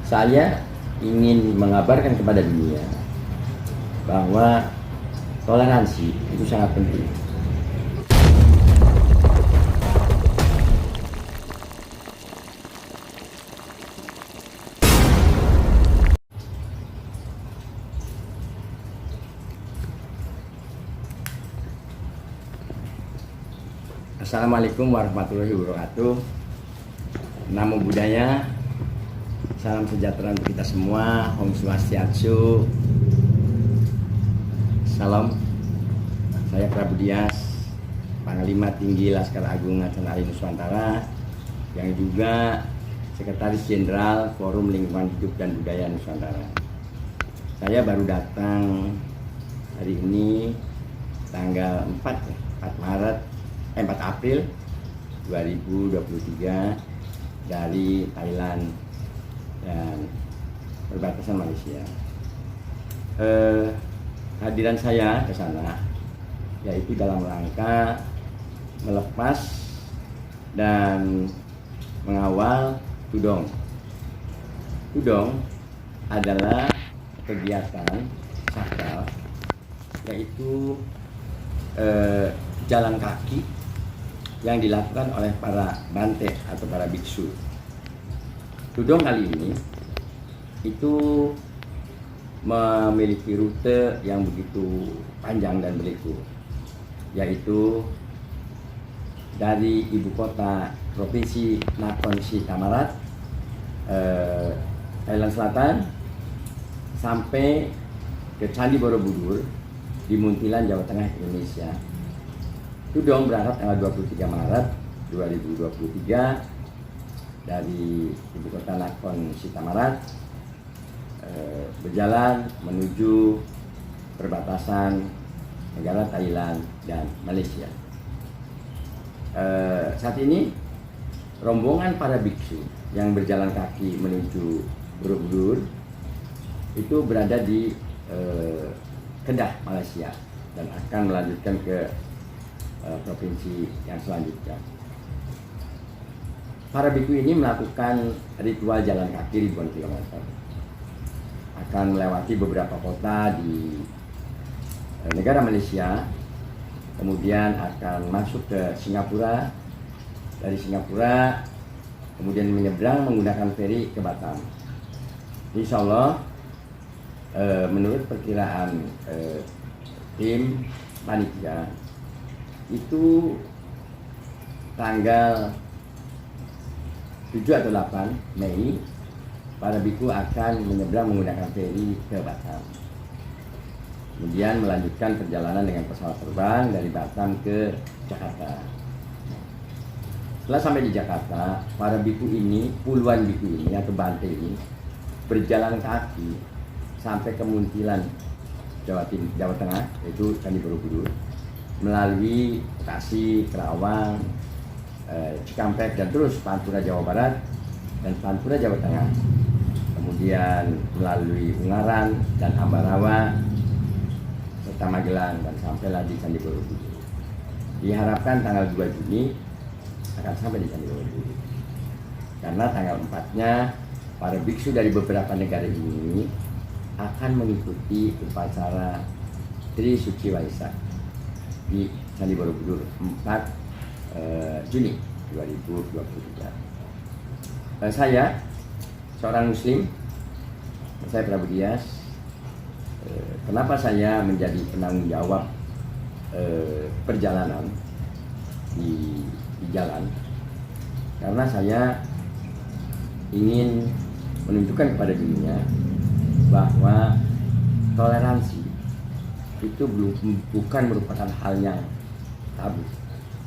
Saya ingin mengabarkan kepada dunia bahwa toleransi itu sangat penting. Assalamualaikum warahmatullahi wabarakatuh. Namo Buddhaya. Salam sejahtera untuk kita semua. Om Swastiastu. Salam. Saya Prabu Dias, Panglima Tinggi Laskar Agung Nasional Nusantara, yang juga Sekretaris Jenderal Forum Lingkungan Hidup dan Budaya Nusantara. Saya baru datang hari ini tanggal 4 April 2023 dari Thailand dan perbatasan Malaysia. Hadiran saya ke sana yaitu dalam rangka melepas dan mengawal Tudong. Tudong adalah kegiatan sakral, yaitu jalan kaki yang dilakukan oleh para bante atau para biksu. Tudong kali ini itu memiliki rute yang begitu panjang dan berliku, yaitu dari ibu kota provinsi Nakhon Si Thammarat, Thailand Selatan, sampai ke Candi Borobudur di Muntilan, Jawa Tengah, Indonesia. Tudong berangkat tanggal 23 Maret 2023 dari ibu kota Nakhon Si Thammarat, berjalan menuju perbatasan negara Thailand dan Malaysia. Saat ini rombongan para biksu yang berjalan kaki menuju Borobudur itu berada di Kedah, Malaysia, dan akan melanjutkan ke provinsi yang selanjutnya. Para biku ini melakukan ritual jalan kaki ribuan kilometer, akan melewati beberapa kota di negara Malaysia, kemudian akan masuk ke Singapura. Dari Singapura kemudian menyeberang menggunakan feri ke Batam. Insya Allah, menurut perkiraan tim panitia, itu tanggal 7 atau 8 Mei para biku akan menyeberang menggunakan feri ke Batam, kemudian melanjutkan perjalanan dengan pesawat terbang dari Batam ke Jakarta. Setelah sampai di Jakarta, para biku ini, puluhan biku ini atau bante ini, berjalan kaki sampai ke Muntilan, Jawa Tengah, yaitu Candi Borobudur, melalui Bekasi, Kerawang, Cikampek, dan terus Pantura, Jawa Barat, dan Pantura, Jawa Tengah, kemudian melalui Ungaran dan Ambarawa serta Magelang, dan sampailah di Candi Borobudur. Diharapkan tanggal 2 Juni akan sampai di Candi Borobudur, karena tanggal 4-nya para biksu dari beberapa negara ini akan mengikuti upacara Tri Suci Waisak di Candi Borobudur 4 Juni 2023. Saya seorang muslim, saya Prabu Dias. Kenapa saya menjadi penanggung jawab perjalanan di jalan? Karena saya ingin menunjukkan kepada dunia bahwa toleransi itu bukan merupakan hal yang tabu,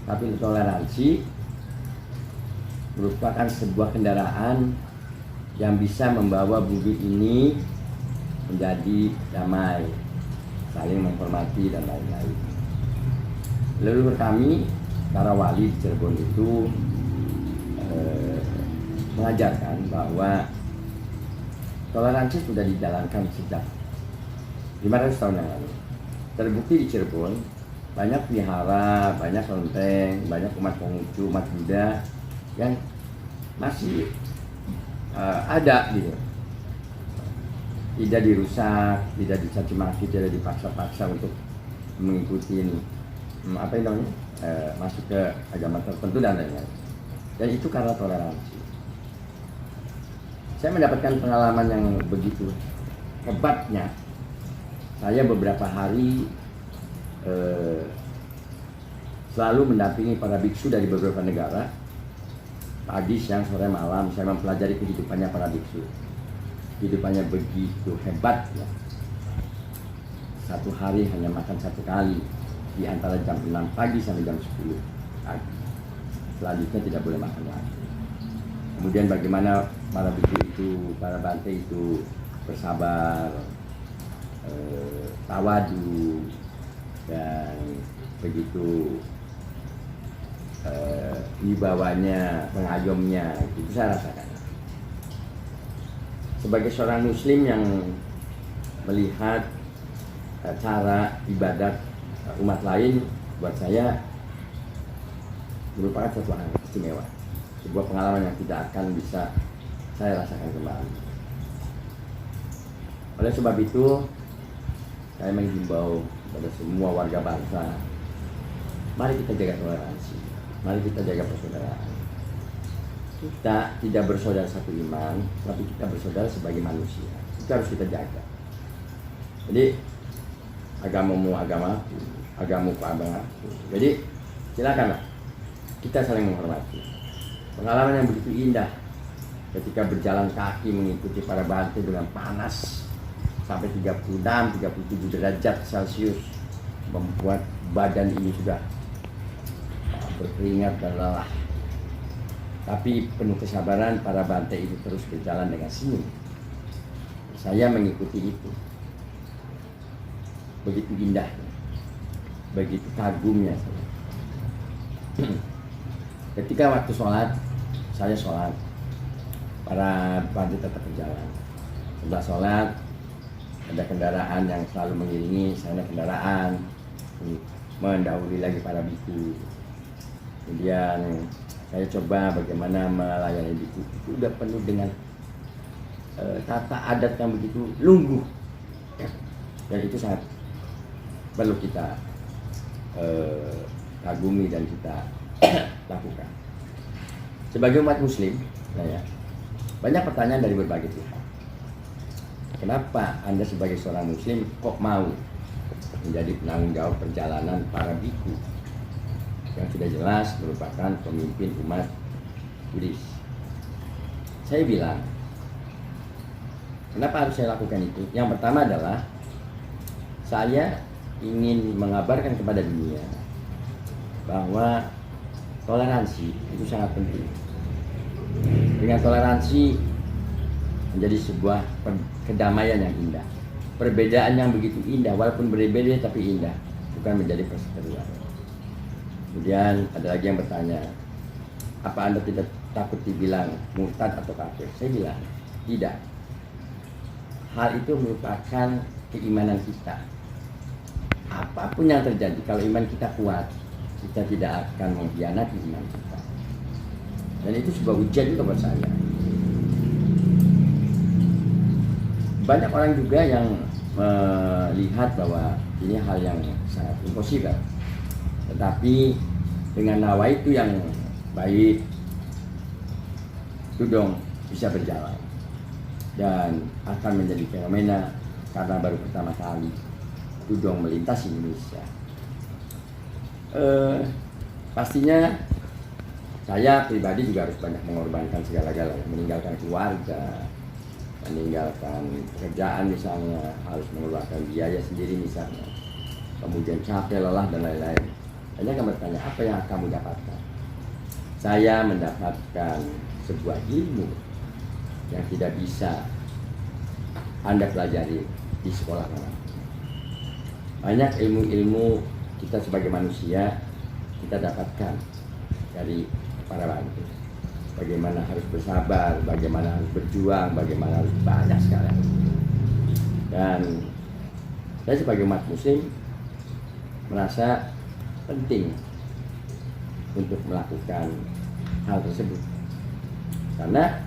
tapi toleransi merupakan sebuah kendaraan yang bisa membawa bumi ini menjadi damai, saling menghormati, dan lain-lain. Leluhur kami, para wali di Cirebon itu mengajarkan bahwa toleransi sudah dijalankan sejak 500 tahun yang lalu. Terbukti di Cirebon banyak wihara, banyak kelenteng, banyak umat Konghucu, umat Buddha yang masih ada gitu. tidak dirusak, tidak dicaci maki, tidak dipaksa-paksa untuk mengikuti apa yang namanya masuk ke agama tertentu dan lain-lain. Dan itu karena toleransi. Saya mendapatkan pengalaman yang begitu hebatnya. Saya beberapa hari selalu mendampingi para biksu dari beberapa negara. Pagi, siang, sore, malam saya mempelajari kehidupannya para biksu. Kehidupannya begitu hebat ya. Satu hari hanya makan satu kali di antara jam 6 pagi sampai jam 10 pagi. Selanjutnya tidak boleh makan lagi. Kemudian bagaimana para biksu itu, para bante itu bersabar, tawadu, dan begitu wibawanya, pengayomnya, itu saya rasakan. Sebagai seorang muslim yang melihat cara ibadat umat lain, buat saya merupakan sesuatu hal istimewa, sebuah pengalaman yang tidak akan bisa saya rasakan kembali. Oleh sebab itu, saya menghimbau kepada semua warga bangsa, mari kita jaga toleransi, mari kita jaga persaudaraan. Kita tidak bersaudara satu iman, tapi kita bersaudara sebagai manusia. Itu harus kita jaga. Jadi agamamu agamaku, agamaku agamaku. Jadi silakanlah kita saling menghormati. Pengalaman yang begitu indah ketika berjalan kaki mengikuti para bante dengan panas sampai 36-37 derajat Celcius, membuat badan ini sudah berkeringat dan lelah. Tapi penuh kesabaran para bante itu terus berjalan dengan senyum. Saya mengikuti itu. Begitu indahnya, begitu kagumnya saya. Ketika waktu sholat, saya sholat, para bante tetap berjalan. Setelah sholat, ada kendaraan yang selalu mengiringi, saya naik kendaraan, mendahului lagi para biku. Kemudian saya coba bagaimana melayani biku. Itu udah penuh dengan tata adat yang begitu lungguh, dan itu sangat perlu kita kagumi dan kita lakukan. Sebagai umat muslim, banyak pertanyaan dari berbagai pihak. Kenapa Anda sebagai seorang muslim kok mau menjadi penanggung jawab perjalanan para biku yang sudah jelas merupakan pemimpin umat Buddhis? Saya bilang, kenapa harus saya lakukan itu? Yang pertama adalah saya ingin mengabarkan kepada dunia bahwa toleransi itu sangat penting. Dengan toleransi menjadi sebuah kedamaian yang indah. Perbedaan yang begitu indah, walaupun berbeda tapi indah, bukan menjadi perseteruan. Kemudian ada lagi yang bertanya, apa Anda tidak takut dibilang murtad atau kafir? Saya bilang, tidak. Hal itu merupakan keimanan kita. Apapun yang terjadi, kalau iman kita kuat, kita tidak akan mengkhianati iman kita. Dan itu sebuah ujian juga buat saya. Banyak orang juga yang melihat bahwa ini hal yang sangat impossible. Tetapi dengan nawaitu yang baik, itu dong bisa berjalan. Dan akan menjadi fenomena karena baru pertama kali Tudong melintasi Indonesia. Pastinya saya pribadi juga harus banyak mengorbankan segala-galanya, meninggalkan keluarga, meninggalkan pekerjaan misalnya, harus mengeluarkan biaya sendiri misalnya, kemudian capek, lelah dan lain-lain. Banyak yang bertanya, apa yang kamu dapatkan? Saya mendapatkan sebuah ilmu yang tidak bisa Anda pelajari di sekolah mana. Banyak ilmu-ilmu kita sebagai manusia kita dapatkan dari para bante. Bagaimana harus bersabar, bagaimana harus berjuang, bagaimana harus banyak sekali. Dan saya sebagai umat muslim merasa penting untuk melakukan hal tersebut. Karena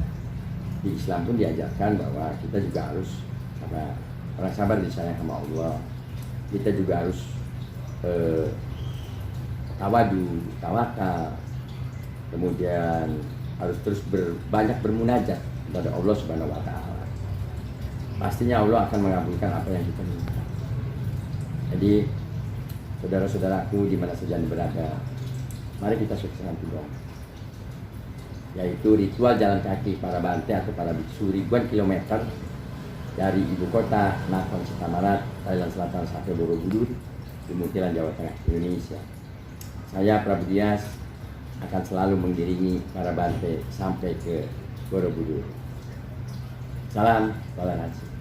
di Islam pun diajarkan bahwa kita juga harus karena orang sabar disayang sama Allah. Kita juga harus tawadu, tawakal, kemudian harus terus banyak bermunajat kepada Allah Subhanahu wa Ta'ala. Pastinya Allah akan mengabulkan apa yang kita minta. Jadi saudara-saudaraku di mana saja Anda berada, mari kita sukseskan doa, yaitu ritual jalan kaki para bante atau para biksu ribuan kilometer dari ibu kota Nakhon Sitamarat, Thailand Selatan sampai Borobudur di Mutiara Jawa Tengah, Indonesia. Saya Prabu Dias akan selalu mengiringi para bante sampai ke Borobudur. Salam toleransi.